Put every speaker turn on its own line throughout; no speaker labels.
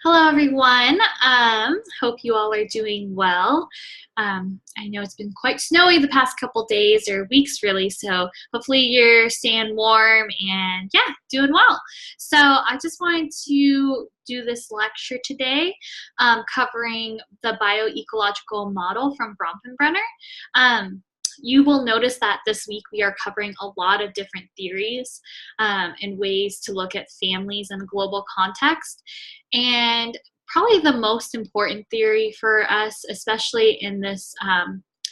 Hello, everyone. Hope you all are doing well. I know it's been quite snowy the past couple days or weeks, really, so hopefully you're staying warm and, yeah, doing well. So I just wanted to do this lecture today covering the bioecological model from Bronfenbrenner. You will notice that this week we are covering a lot of different theories and ways to look at families in a global context. And probably the most important theory for us, especially in this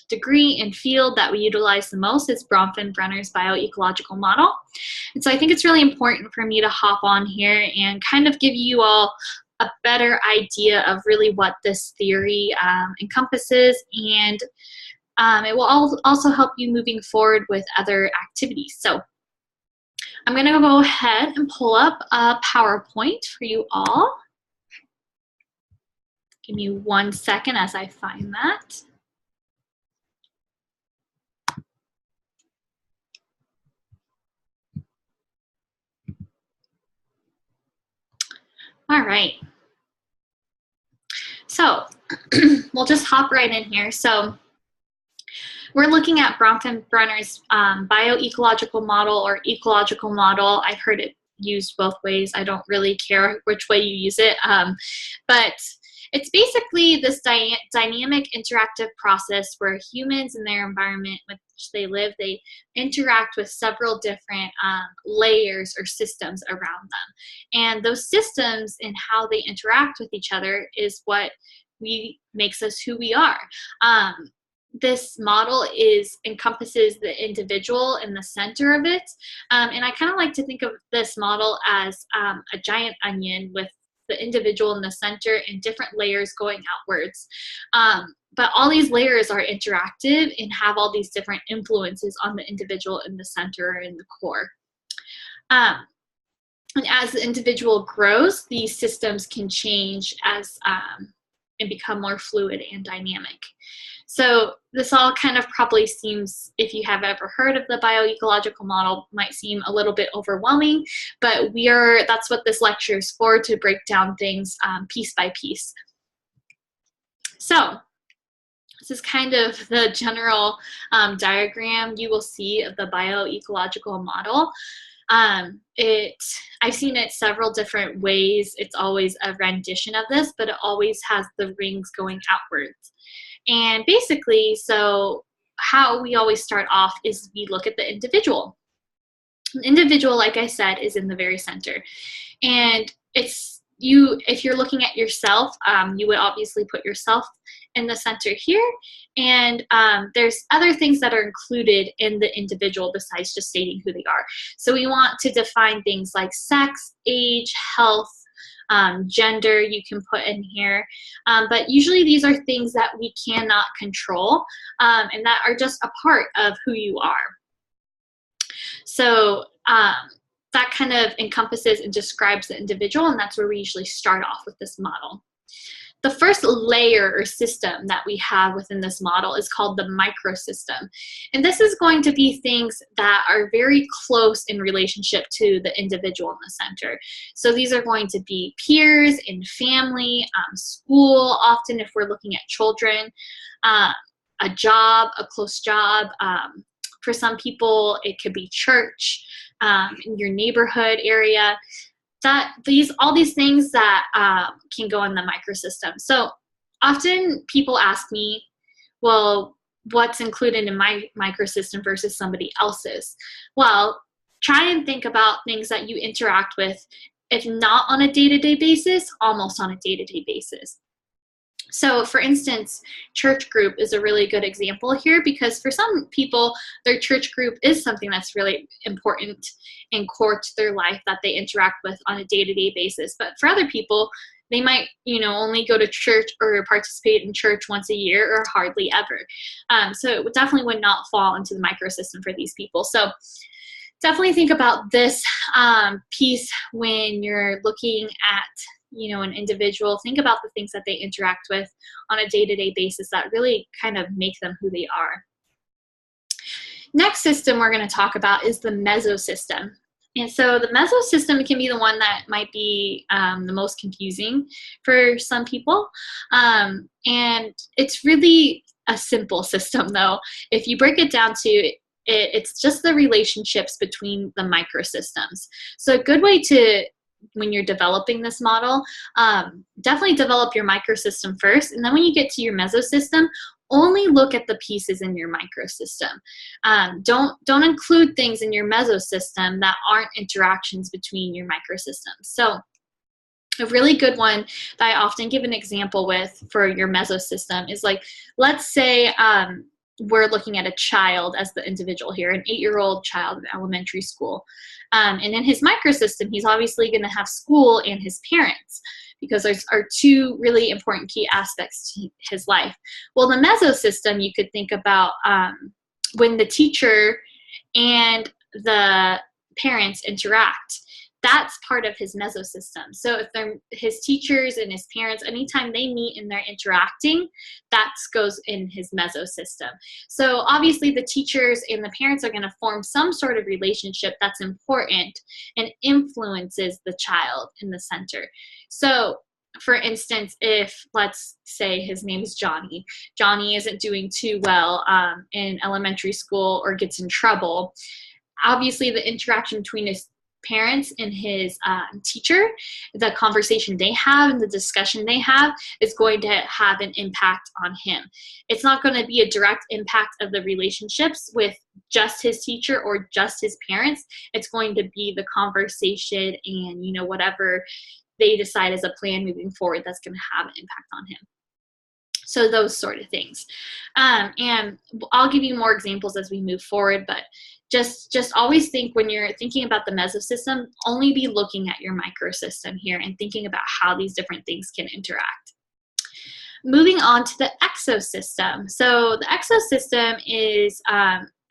degree and field that we utilize the most, is Bronfenbrenner's bioecological model. And so I think it's really important for me to hop on here and kind of give you all a better idea of really what this theory encompasses, and it will also help you moving forward with other activities. So I'm going to go ahead and pull up a PowerPoint for you all. Give me 1 second as I find that. All right. So we'll just hop right in here. So we're looking at Bronfenbrenner's bioecological model or ecological model. I've heard it used both ways. I don't really care which way you use it, but it's basically this dynamic interactive process where humans and their environment with which they live, they interact with several different layers or systems around them. And those systems and how they interact with each other is what makes us who we are. This model encompasses the individual in the center of it. And I kind of like to think of this model as a giant onion with the individual in the center and different layers going outwards. But all these layers are interactive and have all these different influences on the individual in the center or in the core. And as the individual grows, these systems can change as and become more fluid and dynamic. So this all kind of probably seems, if you have ever heard of the bioecological model, might seem a little bit overwhelming, but that's what this lecture is for, to break down things piece by piece. So this is kind of the general diagram you will see of the bioecological model. I've seen it several different ways. It's always a rendition of this, but it always has the rings going outwards. And basically, so how we always start off is we look at the individual. The individual, like I said, is in the very center. And if you're looking at yourself, you would obviously put yourself in the center here. And there's other things that are included in the individual besides just stating who they are. So we want to define things like sex, age, health, gender you can put in here, but usually these are things that we cannot control and that are just a part of who you are. So that kind of encompasses and describes the individual, and that's where we usually start off with this model. The first layer or system that we have within this model is called the microsystem. And this is going to be things that are very close in relationship to the individual in the center. So these are going to be peers and family, school, often if we're looking at children, a job, a close job. For some people, it could be church, in your neighborhood area. All these things that can go in the microsystem. So often people ask me, well, what's included in my microsystem versus somebody else's? Well, try and think about things that you interact with, if not on a day-to-day basis, almost on a day-to-day basis. So for instance, church group is a really good example here, because for some people, their church group is something that's really important and core to their life that they interact with on a day-to-day basis. But for other people, they might, only go to church or participate in church once a year or hardly ever. So it definitely would not fall into the microsystem for these people. So definitely think about this piece when you're looking at an individual. Think about the things that they interact with on a day-to-day basis that really kind of make them who they are. Next system we're going to talk about is the mesosystem. And so the mesosystem can be the one that might be the most confusing for some people. And it's really a simple system, though. If you break it down to it's just the relationships between the microsystems. So a good way to, when you're developing this model, definitely develop your microsystem first. And then when you get to your mesosystem, only look at the pieces in your microsystem. Don't include things in your mesosystem that aren't interactions between your microsystems. So a really good one that I often give an example with for your mesosystem is like, let's say we're looking at a child as the individual here, an 8-year-old child in elementary school. And in his microsystem, he's obviously going to have school and his parents, because those are two really important key aspects to his life. Well, the mesosystem, you could think about when the teacher and the parents interact. That's part of his mesosystem. So if they're his teachers and his parents, anytime they meet and they're interacting, that goes in his mesosystem. So obviously the teachers and the parents are going to form some sort of relationship that's important and influences the child in the center. So for instance, if let's say his name is Johnny, Johnny isn't doing too well in elementary school or gets in trouble, obviously the interaction between his parents and his teacher, the conversation they have and the discussion they have is going to have an impact on him. It's not going to be a direct impact of the relationships with just his teacher or just his parents. It's going to be the conversation and, you know, whatever they decide as a plan moving forward that's going to have an impact on him. So those sort of things. And I'll give you more examples as we move forward, but just always think when you're thinking about the mesosystem, only be looking at your microsystem here and thinking about how these different things can interact. Moving on to the exosystem. So the exosystem is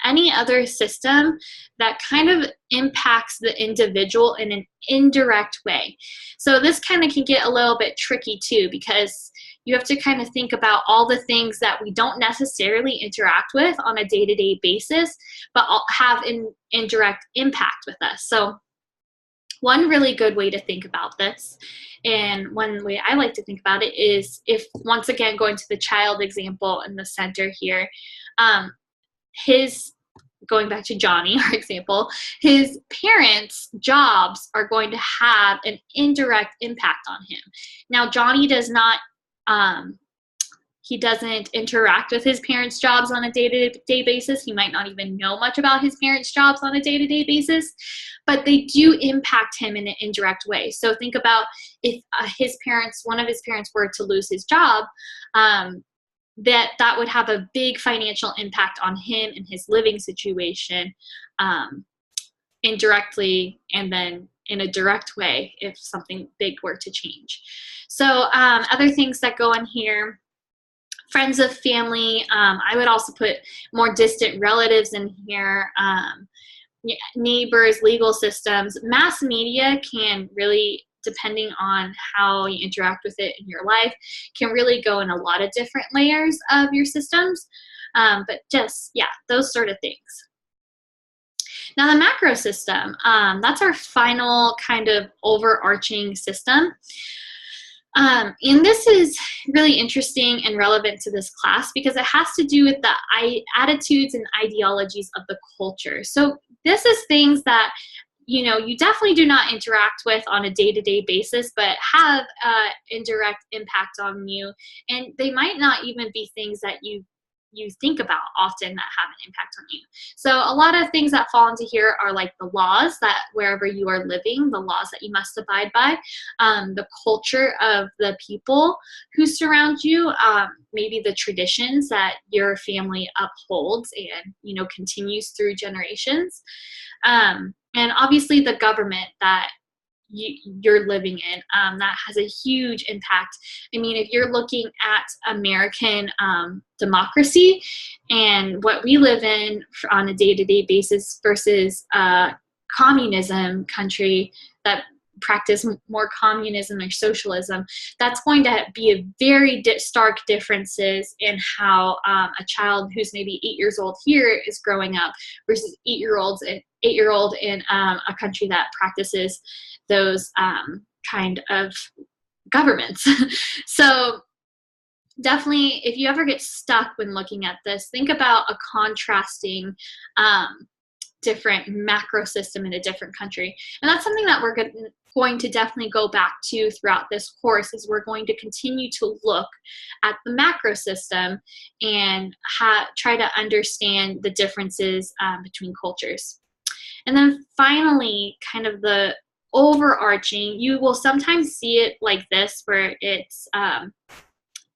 any other system that kind of impacts the individual in an indirect way. So this kind of can get a little bit tricky too, because you have to kind of think about all the things that we don't necessarily interact with on a day-to-day basis, but have an indirect impact with us. So one really good way to think about this, and one way I like to think about it, is if, once again, going to the child example in the center here, going back to Johnny, our example, his parents' jobs are going to have an indirect impact on him. Now, Johnny does not he doesn't interact with his parents' jobs on a day-to-day basis. He might not even know much about his parents' jobs on a day-to-day basis, but they do impact him in an indirect way. So think about if one of his parents were to lose his job, that would have a big financial impact on him and his living situation, indirectly, and then in a direct way if something big were to change. So other things that go in here, friends of family, I would also put more distant relatives in here, neighbors, legal systems. Mass media can really, depending on how you interact with it in your life, can really go in a lot of different layers of your systems, but just, yeah, those sort of things. Now the macro system, that's our final kind of overarching system. And this is really interesting and relevant to this class because it has to do with the attitudes and ideologies of the culture. So this is things that, you know, you definitely do not interact with on a day-to-day basis, but have indirect impact on you. And they might not even be things that you think about often that have an impact on you. So a lot of things that fall into here are like the laws that wherever you are living, the laws that you must abide by, the culture of the people who surround you, maybe the traditions that your family upholds and, you know, continues through generations. And obviously the government that you're living in, that has a huge impact. I mean, if you're looking at American democracy and what we live in on a day-to-day basis versus communism country that practice more communism or socialism, that's going to be a very stark differences in how a child who's maybe 8 years old here is growing up versus 8-year-old in a country that practices those kind of governments. So definitely, if you ever get stuck when looking at this, think about a contrasting different macro system in a different country. And that's something that we're going to definitely go back to throughout this course, is we're going to continue to look at the macro system and try to understand the differences between cultures. And then finally, kind of the overarching, you will sometimes see it like this, where it's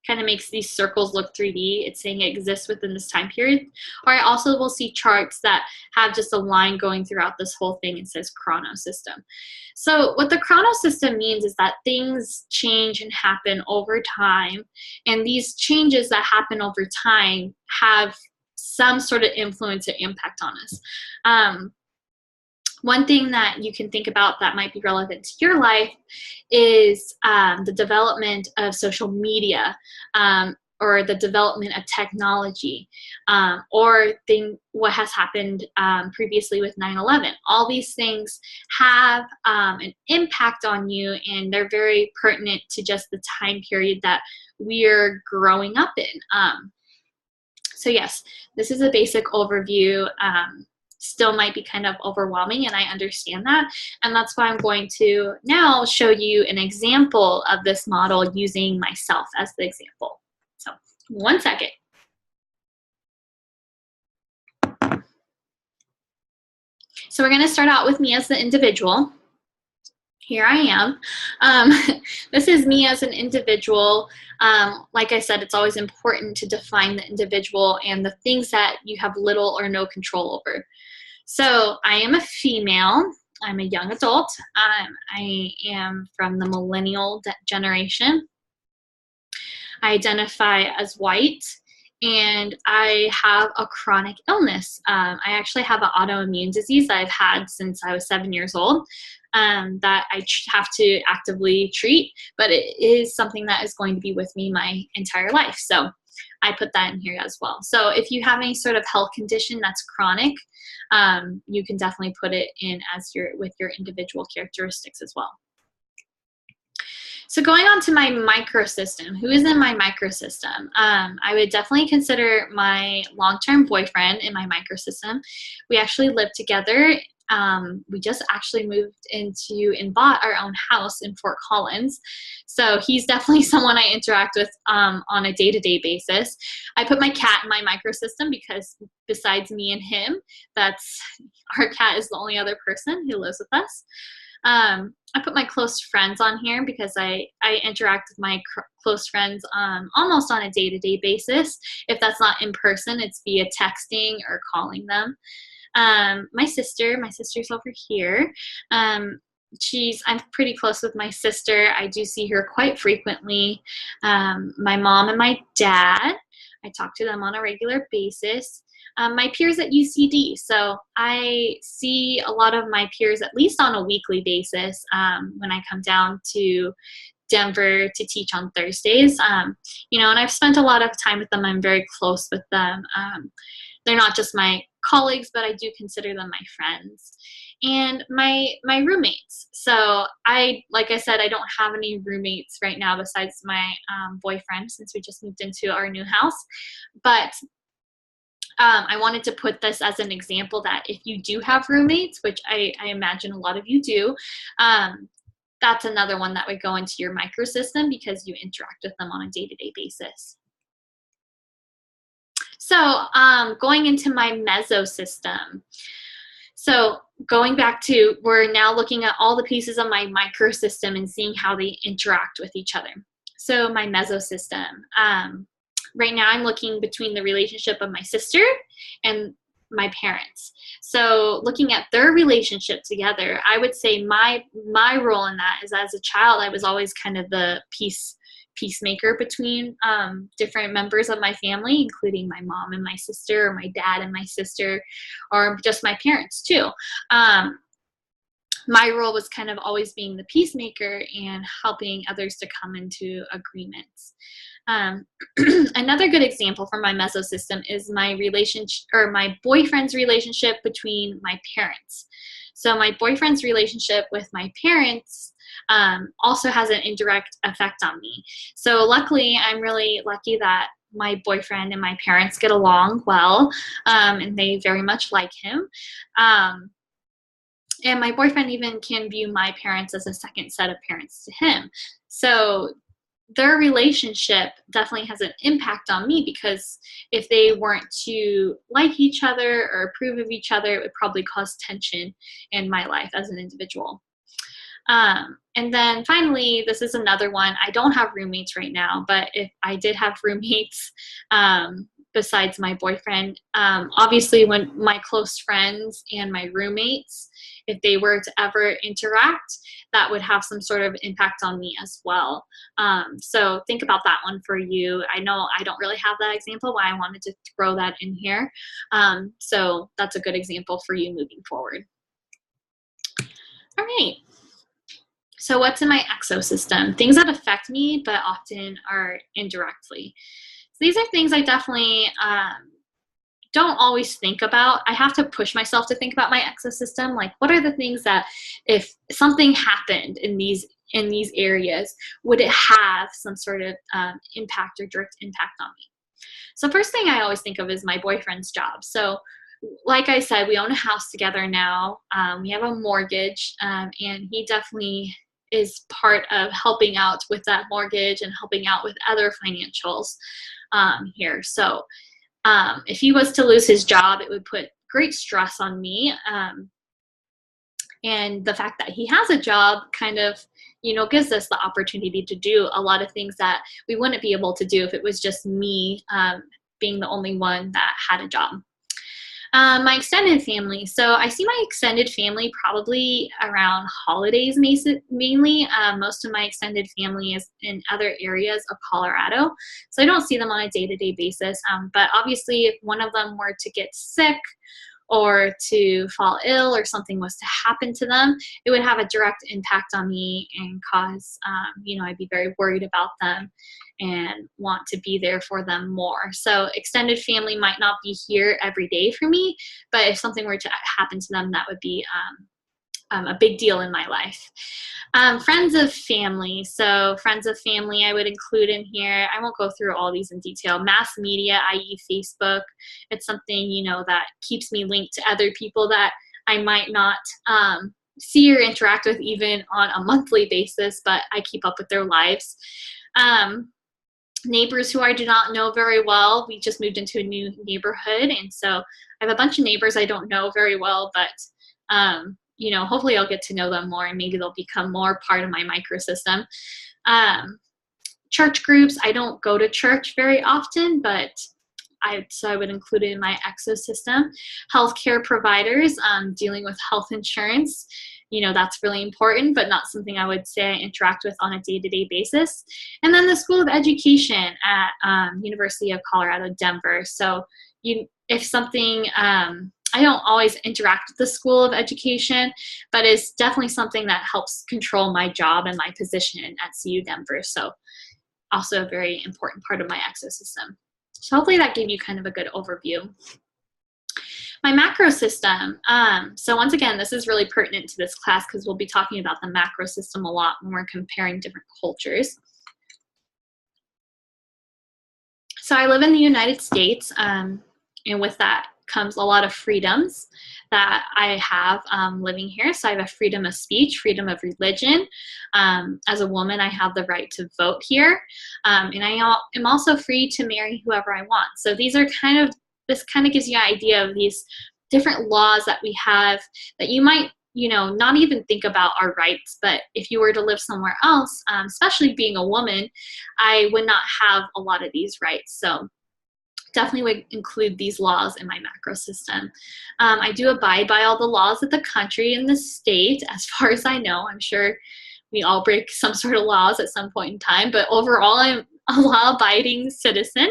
kind of makes these circles look 3D. It's saying it exists within this time period. Or I also will see charts that have just a line going throughout this whole thing and says chronosystem. So what the chronosystem means is that things change and happen over time, and these changes that happen over time have some sort of influence or impact on us. One thing that you can think about that might be relevant to your life is the development of social media, or the development of technology, or what has happened previously with 9/11. All these things have an impact on you, and they're very pertinent to just the time period that we're growing up in. So yes, this is a basic overview. Still might be kind of overwhelming, and I understand that. And that's why I'm going to now show you an example of this model using myself as the example. So 1 second. So we're going to start out with me as the individual. Here I am. This is me as an individual. Like I said, it's always important to define the individual and the things that you have little or no control over. So I am a female. I'm a young adult. I am from the millennial generation. I identify as white, and I have a chronic illness. I actually have an autoimmune disease that I've had since I was 7 years old, that I have to actively treat, but it is something that is going to be with me my entire life. So I put that in here as well. So if you have any sort of health condition that's chronic, you can definitely put it in as with your individual characteristics as well. So going on to my microsystem, who is in my microsystem? I would definitely consider my long-term boyfriend in my microsystem. We actually live together. We just actually moved into and bought our own house in Fort Collins. So he's definitely someone I interact with on a day-to-day basis. I put my cat in my microsystem because besides me and him, our cat is the only other person who lives with us. I put my close friends on here because I interact with my close friends almost on a day-to-day basis. If that's not in person, it's via texting or calling them. My sister's over here. I'm pretty close with my sister. I do see her quite frequently. My mom and my dad, I talk to them on a regular basis. My peers at UCD, so I see a lot of my peers at least on a weekly basis when I come down to Denver to teach on Thursdays. And I've spent a lot of time with them. I'm very close with them. They're not just my colleagues, but I do consider them my friends. And my roommates. So like I said, I don't have any roommates right now besides my boyfriend, since we just moved into our new house. But I wanted to put this as an example that if you do have roommates, which I imagine a lot of you do, that's another one that would go into your microsystem because you interact with them on a day-to-day basis. So going into my mesosystem. So going back to, we're now looking at all the pieces of my microsystem and seeing how they interact with each other. So my mesosystem. Right now I'm looking between the relationship of my sister and my parents. So looking at their relationship together, I would say my role in that is, as a child, I was always kind of the peacemaker between different members of my family, including my mom and my sister, or my dad and my sister, or just my parents too. my role was kind of always being the peacemaker and helping others to come into agreements. Another good example for my mesosystem is my relationship, or my boyfriend's relationship between my parents. So my boyfriend's relationship with my parents also has an indirect effect on me. So luckily, I'm really lucky that my boyfriend and my parents get along well, and they very much like him. And my boyfriend even can view my parents as a second set of parents to him. So their relationship definitely has an impact on me, because if they weren't to like each other or approve of each other, it would probably cause tension in my life as an individual. And then finally, this is another one. I don't have roommates right now, but if I did have roommates, besides my boyfriend, obviously when my close friends and my roommates, if they were to ever interact, that would have some sort of impact on me as well. So think about that one for you. I know I don't really have that example, but I wanted to throw that in here. So that's a good example for you moving forward. All right. So what's in my exosystem? Things that affect me, but often are indirectly. So these are things I definitely don't always think about. I have to push myself to think about my exosystem. Like, what are the things that, if something happened in these areas, would it have some sort of impact or direct impact on me? So first thing I always think of is my boyfriend's job. So like I said, we own a house together now. We have a mortgage, and he definitely is part of helping out with that mortgage and helping out with other financials here. So if he was to lose his job, it would put great stress on me. And the fact that he has a job kind of, gives us the opportunity to do a lot of things that we wouldn't be able to do if it was just me being the only one that had a job. My extended family. So I see my extended family probably around holidays mainly. Most of my extended family is in other areas of Colorado. So I don't see them on a day-to-day basis. But obviously if one of them were to get sick or to fall ill or something was to happen to them, it would have a direct impact on me and cause, I'd be very worried about them and want to be there for them more. So extended family might not be here every day for me, but if something were to happen to them, that would be a big deal in my life. Friends of family. So friends of family I would include in here. I won't go through all these in detail. Mass media, i.e. Facebook. It's something, that keeps me linked to other people that I might not see or interact with even on a monthly basis, but I keep up with their lives. Neighbors who I do not know very well. We just moved into a new neighborhood, and so I have a bunch of neighbors I don't know very well, but hopefully I'll get to know them more and maybe they'll become more part of my microsystem. Church groups. I don't go to church very often, but I would include it in my exosystem. Healthcare providers, dealing with health insurance. That's really important, but not something I would say I interact with on a day-to-day basis. And then the School of Education at University of Colorado, Denver. So if something, I don't always interact with the School of Education, but it's definitely something that helps control my job and my position at CU Denver. So also a very important part of my exosystem. So hopefully that gave you kind of a good overview. My macro system. So once again, this is really pertinent to this class because we'll be talking about the macro system a lot when we're comparing different cultures. So I live in the United States, and with that comes a lot of freedoms that I have living here. So I have a freedom of speech, freedom of religion. As a woman, I have the right to vote here. And I am also free to marry whoever I want. So this kind of gives you an idea of these different laws that we have that you might, not even think about our rights. But if you were to live somewhere else, especially being a woman, I would not have a lot of these rights. So definitely would include these laws in my macro system. I do abide by all the laws of the country and the state, as far as I know. I'm sure we all break some sort of laws at some point in time, but overall, I'm a law-abiding citizen.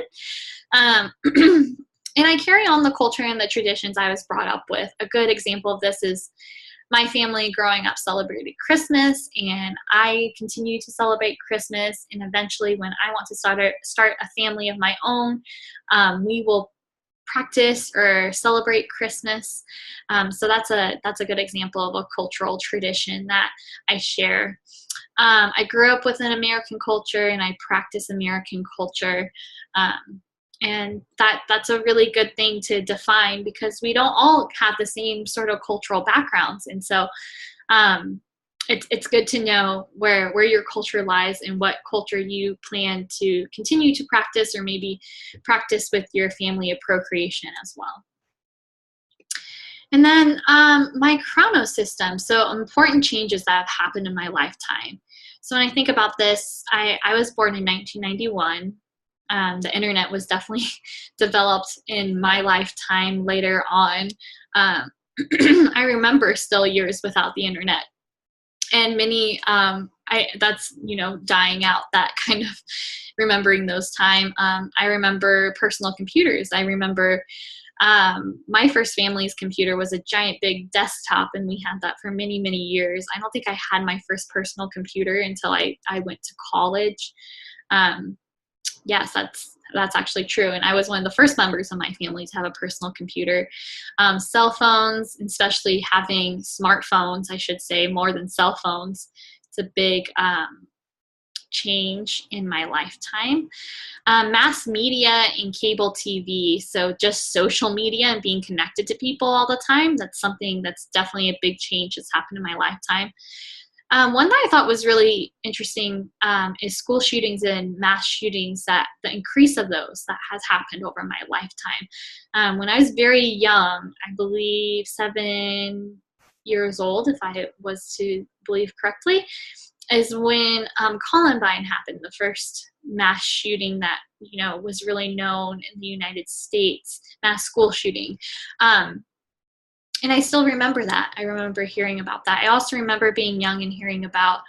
And I carry on the culture and the traditions I was brought up with. A good example of this is my family growing up celebrated Christmas, and I continue to celebrate Christmas. And eventually, when I want to start a family of my own, we will practice or celebrate Christmas. So that's a good example of a cultural tradition that I share. I grew up with an American culture, and I practice American culture. And that's a really good thing to define, because we don't all have the same sort of cultural backgrounds. And so it's good to know where your culture lies and what culture you plan to continue to practice, or maybe practice with your family of procreation as well. And then my chronos system. So important changes that have happened in my lifetime. So when I think about this, I was born in 1991. The internet was definitely developed in my lifetime later on. I remember still years without the internet, and many that's dying out, that kind of remembering those time. I remember personal computers. I remember my first family's computer was a giant big desktop, and we had that for many, many years. I don't think I had my first personal computer until I went to college. Yes, that's actually true. And I was one of the first members of my family to have a personal computer. Cell phones, especially having smartphones, I should say, more than cell phones, it's a big change in my lifetime. Mass media and cable TV, so just social media and being connected to people all the time, that's something that's definitely a big change that's happened in my lifetime. One that I thought was really interesting is school shootings and mass shootings, that the increase of those that has happened over my lifetime. When I was very young, I believe 7 years old, if I was to believe correctly, is when Columbine happened, the first mass shooting that was really known in the United States, mass school shooting. And I still remember that. I remember hearing about that. I also remember being young and hearing about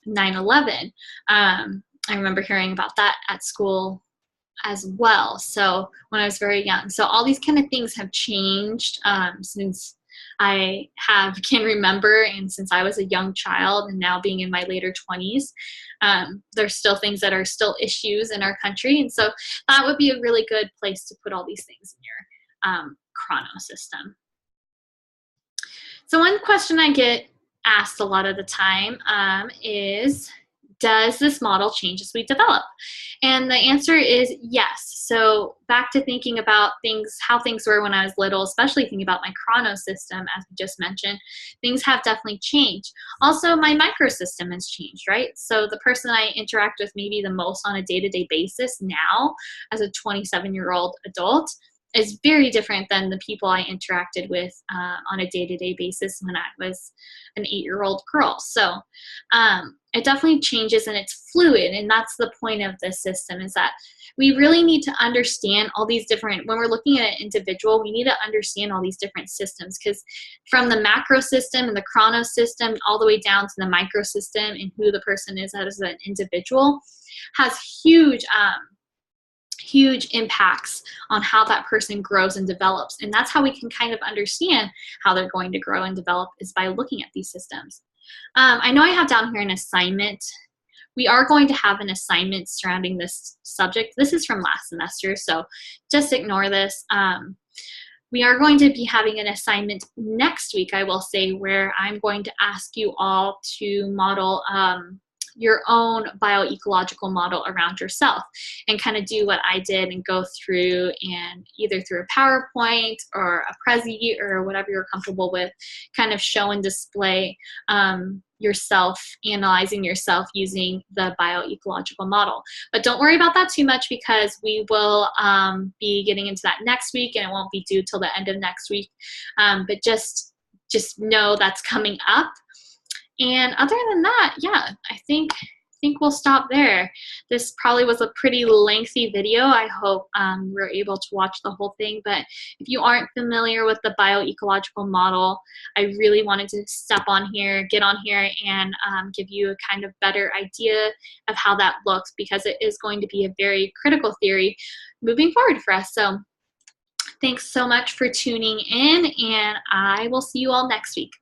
9/11. I remember hearing about that at school as well. So when I was very young. So all these kind of things have changed since I can remember, and since I was a young child, and now being in my later 20s. There's still things that are still issues in our country. And so that would be a really good place to put all these things in your chrono system. So one question I get asked a lot of the time is, does this model change as we develop? And the answer is yes. So back to thinking about how things were when I was little, especially thinking about my chrono system, as we just mentioned, things have definitely changed. Also, my microsystem has changed, right? So the person I interact with maybe the most on a day-to-day basis now, as a 27-year-old adult, is very different than the people I interacted with on a day-to-day basis when I was an 8-year-old girl. So it definitely changes, and it's fluid, and that's the point of this system, is that we really need to understand all these different, when we're looking at an individual, we need to understand all these different systems, because from the macro system and the chrono system all the way down to the micro system and who the person is as an individual has huge impacts on how that person grows and develops. And that's how we can kind of understand how they're going to grow and develop, is by looking at these systems. I know I have down here an assignment. We are going to have an assignment surrounding this subject. This is from last semester, so just ignore this. We are going to be having an assignment next week, I will say, where I'm going to ask you all to model your own bioecological model around yourself, and kind of do what I did and go through, and either through a PowerPoint or a Prezi or whatever you're comfortable with, kind of show and display yourself, analyzing yourself using the bioecological model. But don't worry about that too much, because we will be getting into that next week, and it won't be due till the end of next week. But just know that's coming up. And other than that, yeah, I think we'll stop there. This probably was a pretty lengthy video. I hope we're able to watch the whole thing. But if you aren't familiar with the bioecological model, I really wanted to get on here and give you a kind of better idea of how that looks, because it is going to be a very critical theory moving forward for us. So thanks so much for tuning in, and I will see you all next week.